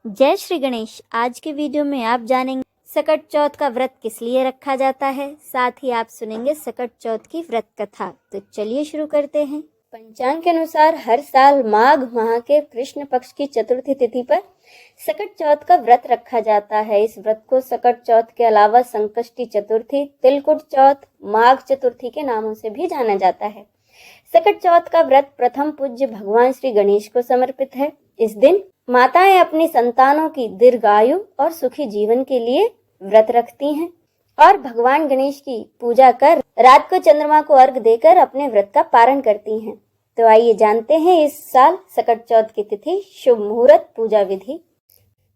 जय श्री गणेश। आज के वीडियो में आप जानेंगे सकट चौथ का व्रत किस लिए रखा जाता है। साथ ही आप सुनेंगे सकट चौथ की व्रत कथा। तो चलिए शुरू करते हैं। पंचांग के अनुसार हर साल माघ माह के कृष्ण पक्ष की चतुर्थी तिथि पर सकट चौथ का व्रत रखा जाता है। इस व्रत को सकट चौथ के अलावा संकष्टी चतुर्थी, तिलकुट चौथ, माघ चतुर्थी के नामों से भी जाना जाता है। सकट चौथ का व्रत प्रथम पूज्य भगवान श्री गणेश को समर्पित है। इस दिन माताएं अपनी संतानों की दीर्घायु और सुखी जीवन के लिए व्रत रखती हैं और भगवान गणेश की पूजा कर रात को चंद्रमा को अर्घ देकर अपने व्रत का पारण करती हैं। तो आइए जानते हैं इस साल सकट चौथ की तिथि, शुभ मुहूर्त, पूजा विधि।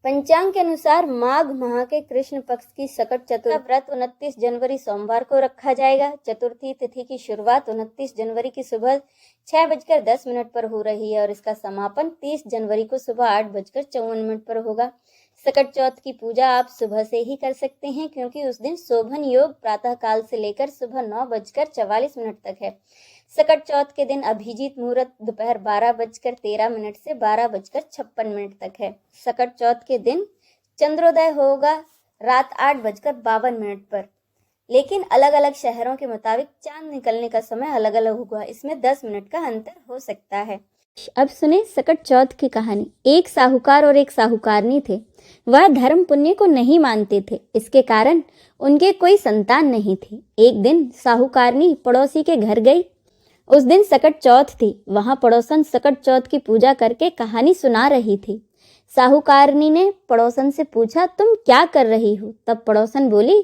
पंचांग के अनुसार माघ माह के कृष्ण पक्ष की सकट चतुर्थी का व्रत 29 जनवरी सोमवार को रखा जाएगा। चतुर्थी तिथि की शुरुआत 29 जनवरी की सुबह 6:10 पर हो रही है और इसका समापन 30 जनवरी को सुबह 8:54 पर होगा। सकट चौथ की पूजा आप सुबह से ही कर सकते हैं क्योंकि उस दिन शोभन योग प्रातः काल से लेकर सुबह 9:44 तक है। सकट चौथ के दिन अभिजीत मुहूर्त दोपहर 12:13 से 12:56 तक है। सकट चौथ के दिन चंद्रोदय होगा रात 8:52 पर, लेकिन अलग अलग शहरों के मुताबिक चांद निकलने का समय अलग अलग होगा। इसमें 10 मिनट का अंतर हो सकता है। अब सुने सकट चौथ की कहानी। एक साहूकार और एक साहूकारनी थे। वह धर्म पुण्य को नहीं मानते थे, इसके कारण उनके कोई संतान नहीं थी। एक दिन साहूकारनी पड़ोसी के घर गई। उस दिन सकट चौथ थी। वहां पड़ोसन सकट चौथ की पूजा करके कहानी सुना रही थी। साहूकारनी ने पड़ोसन से पूछा, तुम क्या कर रही हो? तब पड़ोसन बोली,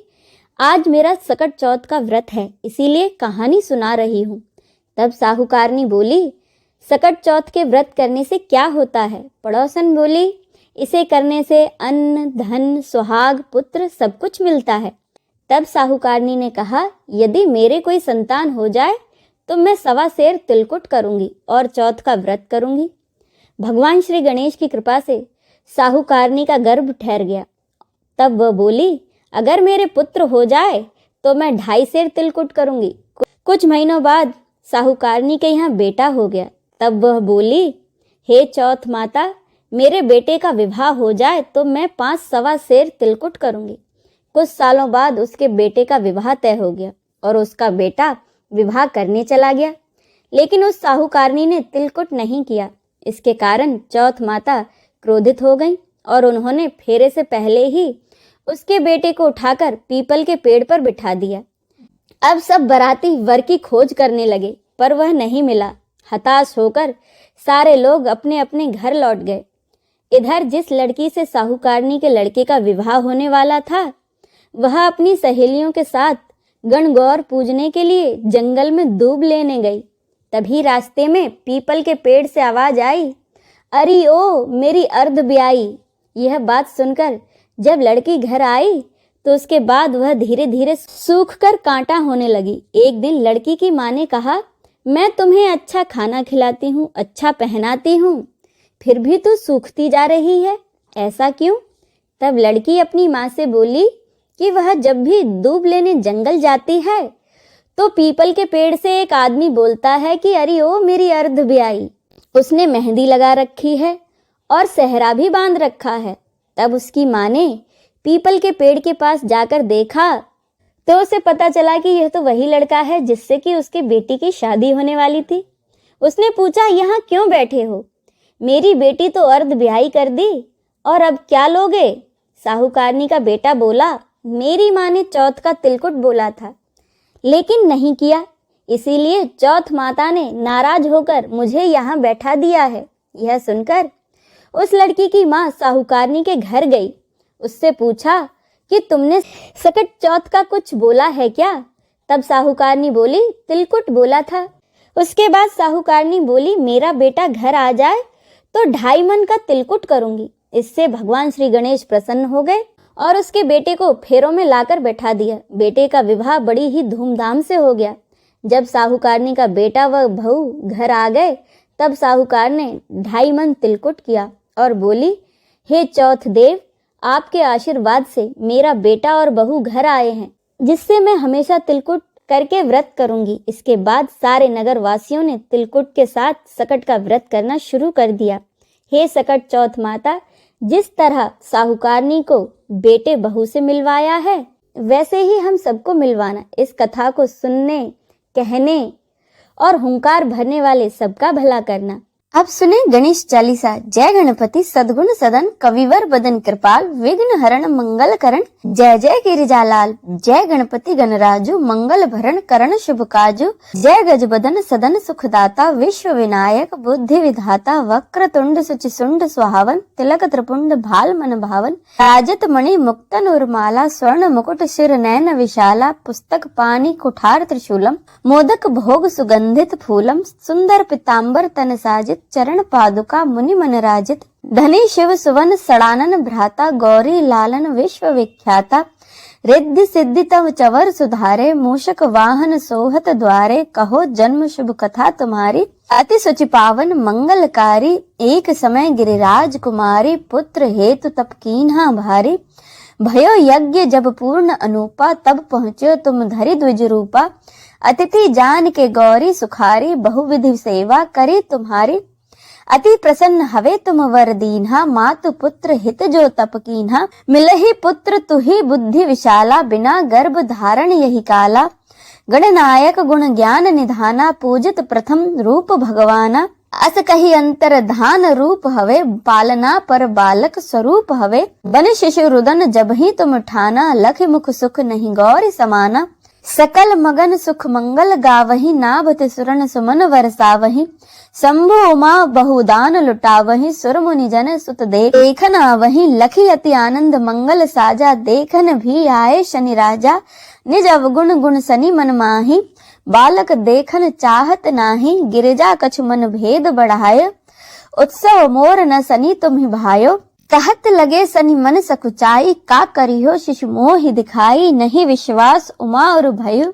आज मेरा सकट चौथ का व्रत है, इसीलिए कहानी सुना रही हूँ। तब साहूकारनी बोली, सकट चौथ के व्रत करने से क्या होता है? पड़ोसन बोली, इसे करने से अन्न, धन, सुहाग, पुत्र सब कुछ मिलता है। तब साहूकारनी ने कहा, यदि मेरे कोई संतान हो जाए तो मैं 1.25 सेर तिलकुट करूंगी और चौथ का व्रत करूंगी। भगवान श्री गणेश की कृपा से साहूकारनी का गर्भ ठहर गया। तब वह बोली, अगर मेरे पुत्र हो जाए तो मैं 2.5 सेर तिलकुट करूंगी। कुछ महीनों बाद साहूकारनी के यहाँ बेटा हो गया। तब वह बोली, हे चौथ माता, मेरे बेटे का विवाह हो जाए तो मैं 5.25 सेर तिलकुट करूंगी। कुछ सालों बाद उसके बेटे का विवाह तय हो गया और उसका बेटा विवाह करने चला गया, लेकिन उस साहूकारनी ने तिलकुट नहीं किया। इसके कारण चौथ माता क्रोधित हो गई और उन्होंने फेरे से पहले ही उसके बेटे को उठाकर पीपल के पेड़ पर बिठा दिया। अब सब बाराती वर की खोज करने लगे, पर वह नहीं मिला। हताश होकर सारे लोग अपने अपने घर लौट गए। इधर जिस लड़की से साहूकारनी के लड़के का विवाह होने वाला था, वह अपनी सहेलियों के साथ गणगौर पूजने के लिए जंगल में दूब लेने गई। तभी रास्ते में पीपल के पेड़ से आवाज आई, अरे ओ मेरी अर्ध ब्याई। यह बात सुनकर जब लड़की घर आई तो उसके बाद वह धीरे धीरे सूख कर कांटा होने लगी। एक दिन लड़की की माँ ने कहा, मैं तुम्हें अच्छा खाना खिलाती हूँ, अच्छा पहनाती हूँ, फिर भी तू सूखती जा रही है, ऐसा क्यों? तब लड़की अपनी माँ से बोली कि वह जब भी दूब लेने जंगल जाती है तो पीपल के पेड़ से एक आदमी बोलता है कि अरे ओ मेरी अर्ध ब्याई। उसने मेहंदी लगा रखी है और सेहरा भी बांध रखा है। तब उसकी माँ ने पीपल के पेड़ के पास जाकर देखा तो उसे पता चला कि यह तो वही लड़का है जिससे कि उसके बेटी की शादी होने वाली थी। उसने पूछा, यहाँ क्यों बैठे हो? मेरी बेटी तो अर्ध ब्याई कर दी और अब क्या लोगे? साहूकारनी का बेटा बोला, मेरी माँ ने चौथ का तिलकुट बोला था लेकिन नहीं किया, इसीलिए चौथ माता ने नाराज होकर मुझे यहाँ बैठा दिया है। यह सुनकर उस लड़की की माँ साहूकारनी के घर गई। उससे पूछा कि तुमने सकट चौथ का कुछ बोला है क्या? तब साहूकारनी बोली, तिलकुट बोला था। उसके बाद साहूकारनी बोली, मेरा बेटा घर आ जाए तो 2.5 मन का तिलकुट करूंगी। इससे भगवान श्री गणेश प्रसन्न हो गए और उसके बेटे को फेरों में लाकर बैठा दिया। बेटे का विवाह बड़ी ही धूमधाम से हो गया। जब साहूकारनी का बेटा व बहू घर आ गए तब साहूकार ने 2.5 मन तिलकुट किया और बोली, हे चौथ देव, आपके आशीर्वाद से मेरा बेटा और बहू घर आए हैं, जिससे मैं हमेशा तिलकुट करके व्रत करूंगी। इसके बाद सारे नगर वासियों ने तिलकुट के साथ सकट का व्रत करना शुरू कर दिया। हे सकट चौथ माता, जिस तरह साहूकारनी को बेटे बहू से मिलवाया है, वैसे ही हम सबको मिलवाना। इस कथा को सुनने, कहने और हुंकार भरने वाले सबका भला करना। अब सुने गणेश चालीसा। जय गणपति सद्गुण सदन, कविवर बदन कृपाल, विघ्न हरण मंगल करण, जय जय गिरिजालाल। जय गणपति गणराजु, मंगल भरण करण शुभ काजु, जय गज बदन सदन सुखदाता, विश्व विनायक बुद्धि विधाता, वक्र तुंड सुचि सुंड सुहावन, तिलक त्रिपुंड भाल मन भावन, राजत मणि मुक्तन उर्माला, स्वर्ण मुकुट शिर नयन विशाला, पुस्तक पानी कुठार त्रिशूलम, मोदक भोग सुगंधित फूलम, सुंदर पिताम्बर तन साजित, चरण पादुका मुनि मन राजित, धनी शिव सुवन सड़ानन भ्राता, गौरी लालन विश्व विख्याता, रिद्धि सिद्धि तव चवर सुधारे, मूषक वाहन सोहत द्वारे, कहो जन्म शुभ कथा तुम्हारी, अति सुचि पावन मंगलकारी, एक समय गिरिराज कुमारी, पुत्र हेतु तप कीन्हा भारी, भयो यज्ञ जब पूर्ण अनूपा, तब पहुँचो तुम धरि द्विज रूपा, अतिथि जान के गौरी सुखारी, बहुविधि सेवा करी तुम्हारी, अति प्रसन्न हवे तुम वर दीन्हा, मातु पुत्र हित जो तप कीन्हा, मिलहि पुत्र तुहि बुद्धि विशाला, बिना गर्भ धारण यही काला, गणनायक गुण ज्ञान निधाना, पूजित प्रथम रूप भगवाना, अस कही अंतर धान रूप हवे, पालना पर बालक स्वरूप हवे, बन शिशु रुदन जब ही तुम ठाना, लख मुख सुख नहीं गौरी समाना, सकल मगन सुख मंगल गावही, नाभत सुरन सुमन वरसावही, शंभु उमा बहुदान लुटावही, सुर मुनि जन सुत देखन आवही, लखी अति आनंद मंगल साजा, देखन भी आए शनि राजा, निज अवगुण गुण सनि मन माही, बालक देखन चाहत नाही, गिरिजा कछु मन भेद बढ़ाय, उत्सव मोर न सनि तुम्हि भायो, कहत लगे सनि मन सकुचाई, का करियो शिशु मोहि दिखाई, नहीं विश्वास उमा और भयु,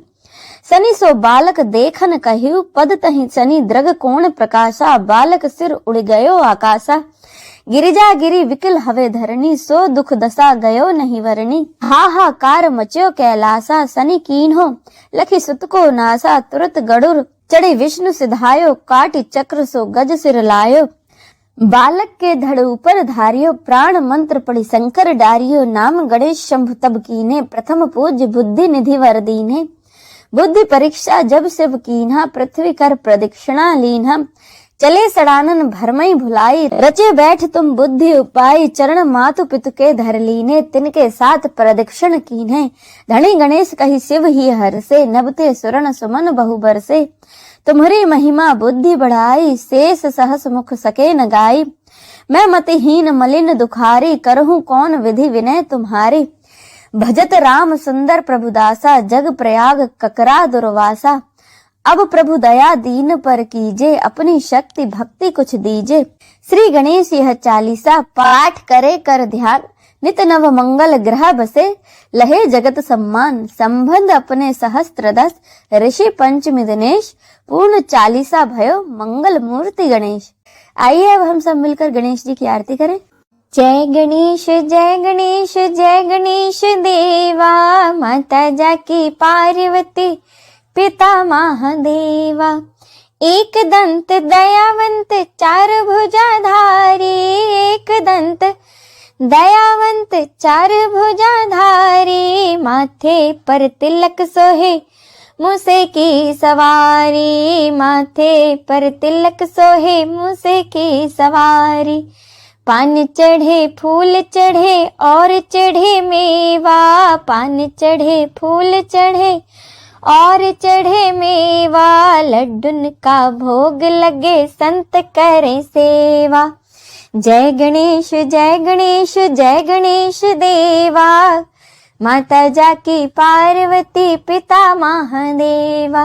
सनि सो बालक देखन कहियो, पद तहि सनि द्रग कोण प्रकाशा, बालक सिर उड़ गयो आकाशा, गिरिजा गिरी विकल हवे धरणी, सो दुख दशा गयो नहीं वरणी, हाहाकार मच्यो कैलासा, सनि कीन्हो लखी सुत को नासा, तुरत गरुड़ चढ़े विष्णु सिधायो, काटी चक्र सो गज सिर लायो, बालक के धड़ ऊपर धारियो, प्राण मंत्र पढ़ी शंकर डारियो, नाम गणेश शंभु तब कीने, प्रथम पूज्य बुद्धि निधि वर दीन्हे, बुद्धि परीक्षा जब शिव कीन्हा, पृथ्वी कर प्रदक्षिणा लीन्हा, चले सड़ानन भरमई भुलाई, रचे बैठ तुम बुद्धि उपाय, चरण मातु पितु के धर लीने, तिनके साथ प्रदक्षिण कीन्हे, धनी गणेश कही शिव ही हर से, नबते सुरन सुमन बहु बरसे, तुम्हारी महिमा बुद्धि बढ़ाई, शेष सहस मुख सके न गाई, मैं मतिहीन मलिन दुखारी, करहूं कौन विधि विनय तुम्हारी, भजत राम सुंदर प्रभुदासा, जग प्रयाग ककरा दुर्वासा, अब प्रभु दया दीन पर कीजे, अपनी शक्ति भक्ति कुछ दीजे, श्री गणेश यह चालीसा, पाठ करे कर ध्यान, नित नव मंगल ग्रह बसे, लहे जगत सम्मान, संबंध अपने सहस्त्र दस, ऋषि पंचमी दिनेश, पूर्ण चालीसा भयो मंगल मूर्ति गणेश। आइए अब हम सब मिलकर गणेश जी की आरती करें। जय गणेश जय गणेश जय गणेश देवा, माता जाकी पार्वती पिता महादेवा, एक दंत दयावंत चार भुजाधारी, एक दंत दयावंत चार भुजाधारी, माथे पर तिलक सोहे मूसे की सवारी, माथे पर तिलक सोहे मूसे की सवारी, पान चढ़े फूल चढ़े और चढ़े मेवा, पान चढ़े फूल चढ़े और चढ़े मेवा, लड्डून का भोग लगे संत करें सेवा। जय गणेश जय गणेश जय गणेश देवा, माता जाकी पार्वती पिता महादेवा,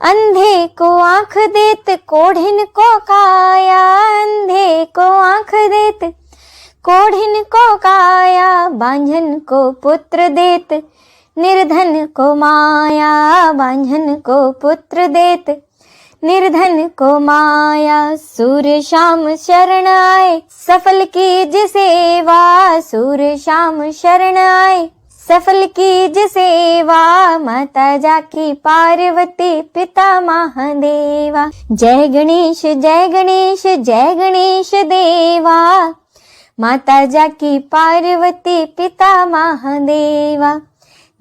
अंधे को आंख देत कोढ़िन को काया, अंधे को आंख देत कोढ़िन को काया, बांझन को पुत्र देत निर्धन को माया, बांझन को पुत्र देत निर्धन को माया, सूर्य शाम शरण आए सफल कीज सेवा, सूर्य शाम शरण आए सफल कीज सेवा, माता जाकी पार्वती पिता महादेवा। जय गणेश जय गणेश जय गणेश देवा, माता जाकी पार्वती पिता महादेवा।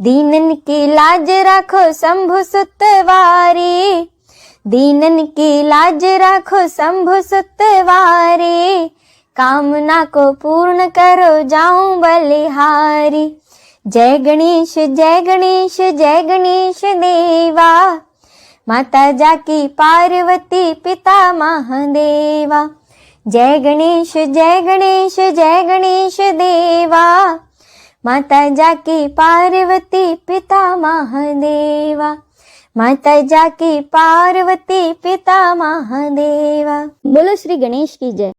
दीनन की लाज राखो शंभु सुतवारे, दीनन की लाज राखो शंभु सुतवारे। कामना को पूर्ण करो जाऊं बलिहारी। जय गणेश जय गणेश जय गणेश देवा। माता जाकी पार्वती पिता महादेवा। जय गणेश जय गणेश जय गणेश देवा। माता जाकी पार्वती पिता महादेवा। माता जाकी पार्वती पिता महादेवा। बोलो श्री गणेश की जय।